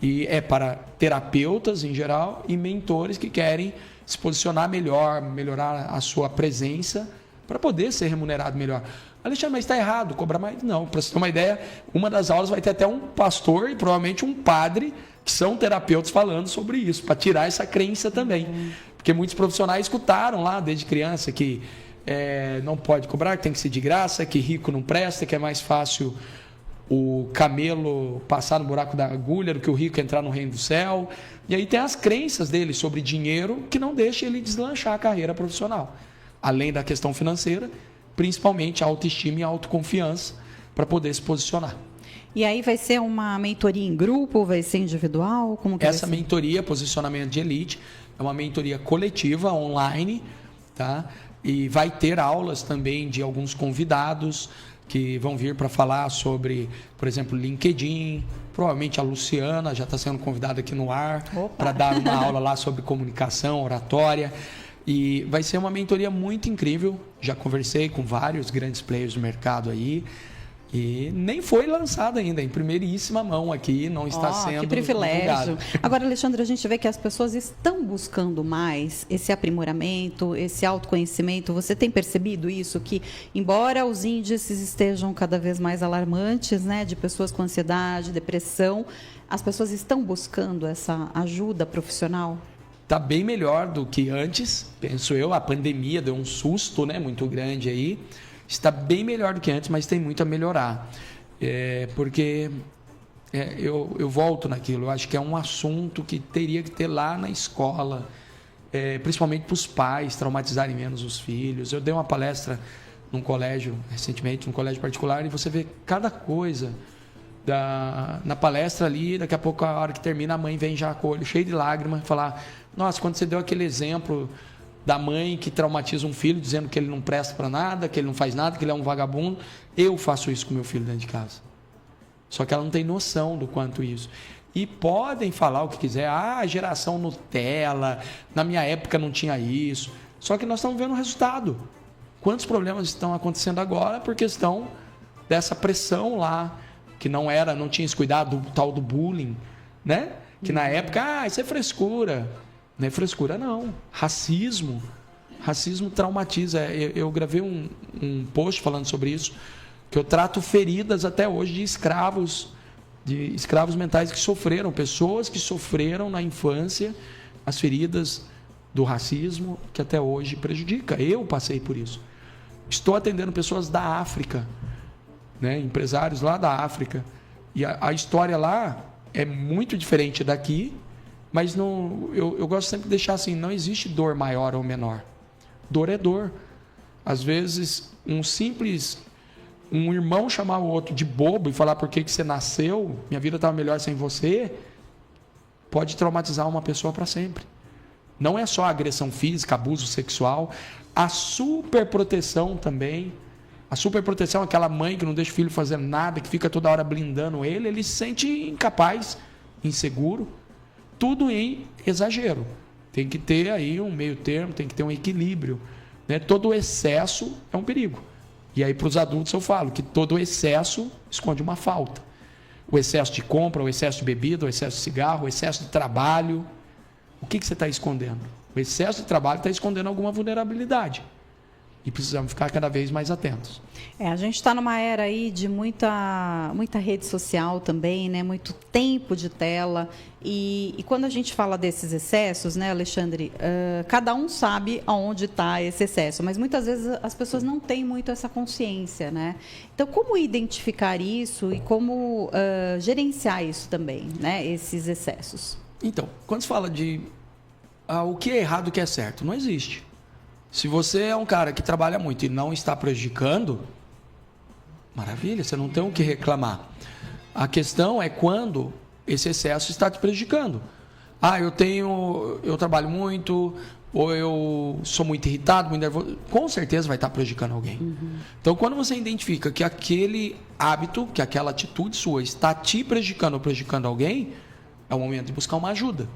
E é para terapeutas em geral e mentores que querem se posicionar melhor, melhorar a sua presença para poder ser remunerado melhor. Alexandre, mas está errado, cobrar mais? Não, para você ter uma ideia, uma das aulas vai ter até um pastor e provavelmente um padre que são terapeutas falando sobre isso, para tirar essa crença também. Porque muitos profissionais escutaram lá desde criança que não pode cobrar, que tem que ser de graça, que rico não presta, que é mais fácil o camelo passar no buraco da agulha do que o rico entrar no reino do céu. E aí tem as crenças dele sobre dinheiro que não deixam ele deslanchar a carreira profissional. Além da questão financeira, principalmente a autoestima e a autoconfiança para poder se posicionar. E aí vai ser uma mentoria em grupo, vai ser individual? Como que essa mentoria, posicionamento de elite, é uma mentoria coletiva, online, tá? E vai ter aulas também de alguns convidados que vão vir para falar sobre, por exemplo, LinkedIn. Provavelmente a Luciana já está sendo convidada aqui no ar para dar uma aula lá sobre comunicação, oratória. E vai ser uma mentoria muito incrível. Já conversei com vários grandes players do mercado aí. E nem foi lançado ainda, em primeiríssima mão aqui, não está sendo que privilégio. divulgado. Agora, Alexandre, a gente vê que as pessoas estão buscando mais esse aprimoramento, esse autoconhecimento. Você tem percebido isso? Que, embora os índices estejam cada vez mais alarmantes, né, de pessoas com ansiedade, depressão, as pessoas estão buscando essa ajuda profissional? Está bem melhor do que antes, penso eu. A pandemia deu um susto, né, muito grande aí. Está bem melhor do que antes, mas tem muito a melhorar. Porque eu volto naquilo. Eu acho que é um assunto que teria que ter lá na escola, principalmente para os pais traumatizarem menos os filhos. Eu dei uma palestra num colégio, recentemente, num colégio particular, e você vê cada coisa na palestra ali. Daqui a pouco, a hora que termina, a mãe vem já com o olho cheio de lágrimas, falar: nossa, quando você deu aquele exemplo da mãe que traumatiza um filho dizendo que ele não presta para nada, que ele não faz nada, que ele é um vagabundo, eu faço isso com meu filho dentro de casa. Só que ela não tem noção do quanto isso. E podem falar o que quiser, geração Nutella, na minha época não tinha isso. Só que nós estamos vendo o resultado. Quantos problemas estão acontecendo agora por questão dessa pressão lá, que não tinha esse cuidado do tal do bullying, né? Que na época, isso é frescura. Não é frescura, não. Racismo traumatiza. Eu gravei um post falando sobre isso, que eu trato feridas até hoje de escravos mentais que sofreram, pessoas que sofreram na infância as feridas do racismo, que até hoje prejudica. Eu passei por isso. Estou atendendo pessoas da África, né? Empresários lá da África. E a história lá é muito diferente daqui. Mas eu gosto sempre de deixar assim, não existe dor maior ou menor. Dor é dor. Às vezes, um irmão chamar o outro de bobo e falar por que você nasceu, minha vida estava melhor sem você, pode traumatizar uma pessoa para sempre. Não é só agressão física, abuso sexual, a superproteção também. A superproteção é aquela mãe que não deixa o filho fazer nada, que fica toda hora blindando ele se sente incapaz, inseguro. Tudo em exagero. Tem que ter aí um meio termo, tem que ter um equilíbrio, né? Todo excesso é um perigo. E aí para os adultos eu falo que todo excesso esconde uma falta. O excesso de compra, o excesso de bebida, o excesso de cigarro, o excesso de trabalho. O que você está escondendo? O excesso de trabalho está escondendo alguma vulnerabilidade. E precisamos ficar cada vez mais atentos. A gente está numa era aí de muita rede social também, né? Muito tempo de tela. E quando a gente fala desses excessos, né, Alexandre, cada um sabe aonde está esse excesso, mas muitas vezes as pessoas não têm muito essa consciência, né? Então, como identificar isso e como gerenciar isso também, né? Esses excessos? Então, quando se fala de o que é errado e o que é certo, não existe. Se você é um cara que trabalha muito e não está prejudicando, maravilha, você não tem o que reclamar. A questão é quando esse excesso está te prejudicando. Eu trabalho muito, ou eu sou muito irritado, muito nervoso. Com certeza vai estar prejudicando alguém. Uhum. Então, quando você identifica que aquele hábito, que aquela atitude sua está te prejudicando ou prejudicando alguém, é o momento de buscar uma ajuda.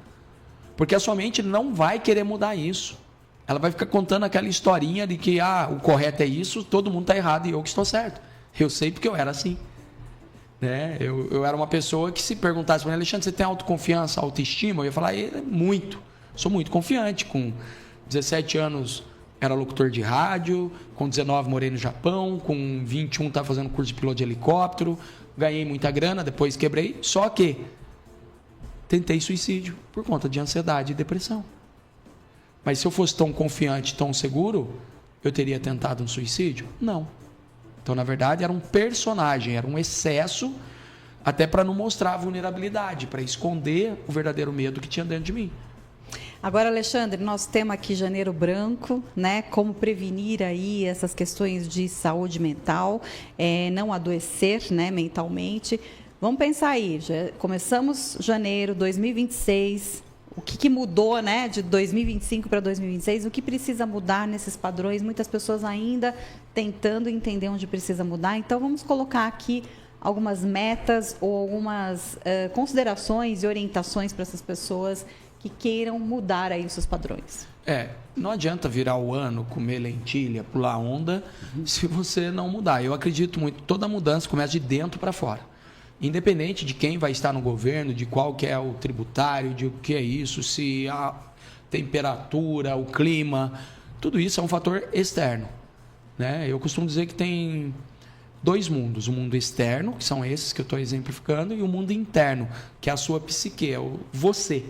Porque a sua mente não vai querer mudar isso. Ela vai ficar contando aquela historinha de que o correto é isso, todo mundo está errado e eu que estou certo. Eu sei porque eu era assim. Né? Eu era uma pessoa que, se perguntasse para mim: Alexandre, você tem autoconfiança, autoestima? Eu ia falar: muito. Sou muito confiante. Com 17 anos era locutor de rádio, com 19 morei no Japão, com 21 estava fazendo curso de piloto de helicóptero, ganhei muita grana, depois quebrei. Só que tentei suicídio por conta de ansiedade e depressão. Mas se eu fosse tão confiante, tão seguro, eu teria tentado um suicídio? Não. Então, na verdade, era um personagem, era um excesso, até para não mostrar a vulnerabilidade, para esconder o verdadeiro medo que tinha dentro de mim. Agora, Alexandre, nosso tema aqui, Janeiro Branco, né? Como prevenir aí essas questões de saúde mental, não adoecer, né, mentalmente. Vamos pensar aí, já começamos janeiro 2026... O que mudou, né, de 2025 para 2026? O que precisa mudar nesses padrões? Muitas pessoas ainda tentando entender onde precisa mudar. Então, vamos colocar aqui algumas metas ou algumas considerações e orientações para essas pessoas que queiram mudar aí os seus padrões. Não adianta virar o ano, comer lentilha, pular onda, se você não mudar. Eu acredito muito, toda mudança começa de dentro para fora. Independente de quem vai estar no governo, de qual que é o tributário, de o que é isso, se a temperatura, o clima, tudo isso é um fator externo, né? Eu costumo dizer que tem 2 mundos, o mundo externo, que são esses que eu estou exemplificando, e o mundo interno, que é a sua psique, é o você.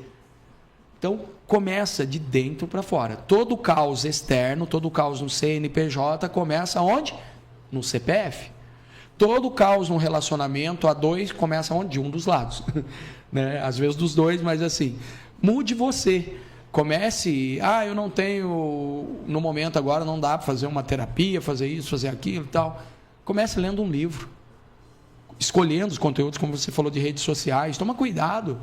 Então, começa de dentro para fora. Todo o caos externo, todo o caos no CNPJ começa onde? No CPF. Todo o caos no relacionamento a 2 começa onde? De um dos lados. Né? Às vezes dos 2, mas assim, mude você. Comece, eu não tenho, no momento agora não dá para fazer uma terapia, fazer isso, fazer aquilo e tal. Comece lendo um livro. Escolhendo os conteúdos, como você falou, de redes sociais. Toma cuidado.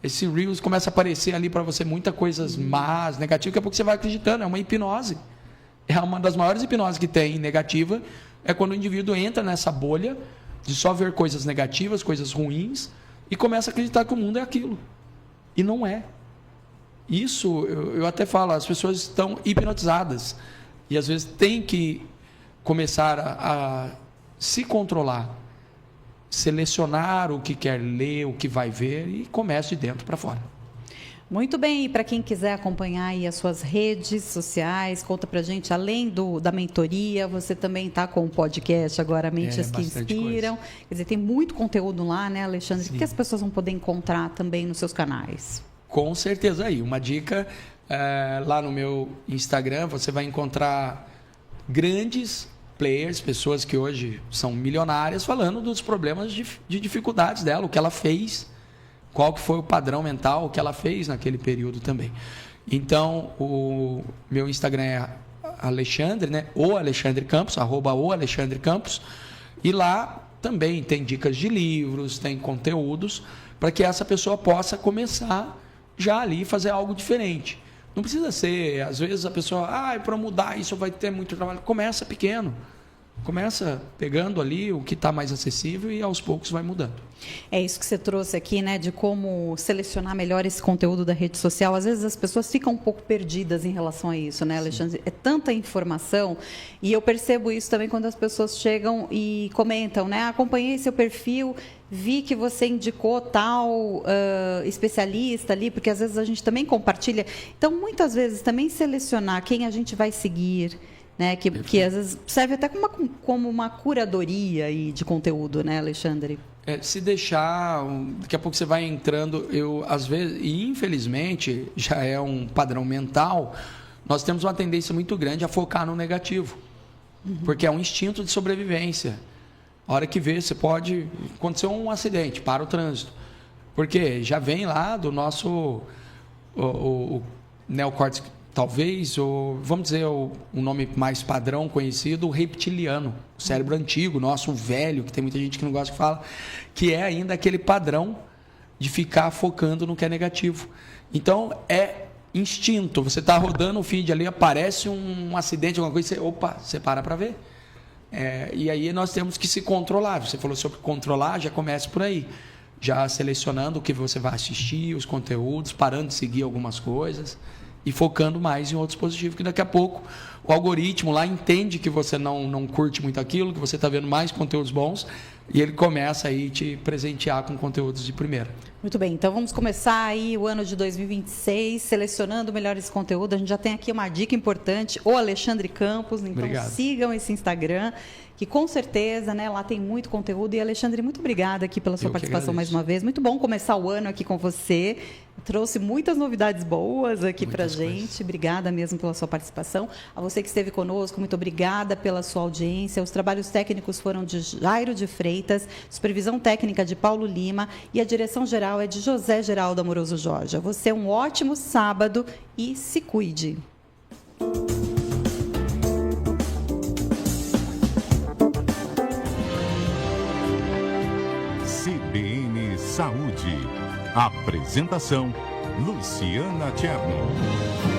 Esse Reels começa a aparecer ali para você muitas coisas más, negativas, daqui a pouco você vai acreditando, é uma hipnose. É uma das maiores hipnoses que tem negativa, é quando o indivíduo entra nessa bolha de só ver coisas negativas, coisas ruins, e começa a acreditar que o mundo é aquilo. E não é. Isso, eu até falo, as pessoas estão hipnotizadas. E às vezes tem que começar a se controlar. Selecionar o que quer ler, o que vai ver e começa de dentro para fora. Muito bem, e para quem quiser acompanhar aí as suas redes sociais, conta pra gente, além da mentoria, você também está com o podcast agora, Mentes que Inspiram. Coisa. Quer dizer, tem muito conteúdo lá, né, Alexandre? Sim. O que as pessoas vão poder encontrar também nos seus canais? Com certeza aí. Uma dica, lá no meu Instagram, você vai encontrar grandes players, pessoas que hoje são milionárias, falando dos problemas de dificuldades dela, o que ela fez, qual que foi o padrão mental, o que ela fez naquele período também. Então, o meu Instagram é Alexandre, né? O Alexandre Campos, @o_Alexandre_Campos, e lá também tem dicas de livros, tem conteúdos, para que essa pessoa possa começar já ali fazer algo diferente. Não precisa ser, às vezes a pessoa, para mudar isso vai ter muito trabalho. Começa pequeno. Começa pegando ali o que está mais acessível e aos poucos vai mudando. É isso que você trouxe aqui, né? De como selecionar melhor esse conteúdo da rede social. Às vezes as pessoas ficam um pouco perdidas em relação a isso, né, Alexandre? Sim. É tanta informação e eu percebo isso também quando as pessoas chegam e comentam, né? Acompanhei seu perfil, vi que você indicou tal especialista ali, porque às vezes a gente também compartilha. Então, muitas vezes, também selecionar quem a gente vai seguir, né, que às vezes serve até como uma curadoria aí de conteúdo, né, Alexandre? Se deixar, daqui a pouco você vai entrando, às vezes, e infelizmente já é um padrão mental, nós temos uma tendência muito grande a focar no negativo, porque é um instinto de sobrevivência. A hora que vê, você pode acontecer um acidente, para o trânsito, porque já vem lá do nosso o neocórtex, talvez, vamos dizer, o nome mais padrão conhecido, o reptiliano, o cérebro antigo, nosso velho, que tem muita gente que não gosta de falar, que é ainda aquele padrão de ficar focando no que é negativo. Então, é instinto. Você está rodando o feed ali, aparece um acidente, alguma coisa, você para ver. E aí nós temos que se controlar. Você falou sobre controlar, já começa por aí. Já selecionando o que você vai assistir, os conteúdos, parando de seguir algumas coisas e focando mais em outros dispositivos, que daqui a pouco o algoritmo lá entende que você não curte muito aquilo, que você está vendo mais conteúdos bons, e ele começa aí a te presentear com conteúdos de primeira. Muito bem, então vamos começar aí o ano de 2026, selecionando melhores conteúdos. A gente já tem aqui uma dica importante, o Alexandre Campos, então obrigado. Sigam esse Instagram, que com certeza, né, lá tem muito conteúdo. E Alexandre, muito obrigada aqui pela sua participação mais uma vez. Muito bom começar o ano aqui com você. Trouxe muitas novidades boas aqui para a gente. Obrigada mesmo pela sua participação. A você que esteve conosco, muito obrigada pela sua audiência. Os trabalhos técnicos foram de Jairo de Freitas, supervisão técnica de Paulo Lima e a direção geral é de José Geraldo Amoroso Jorge. A você um ótimo sábado e se cuide. CBN Saúde. Apresentação: Luciana Tcherno.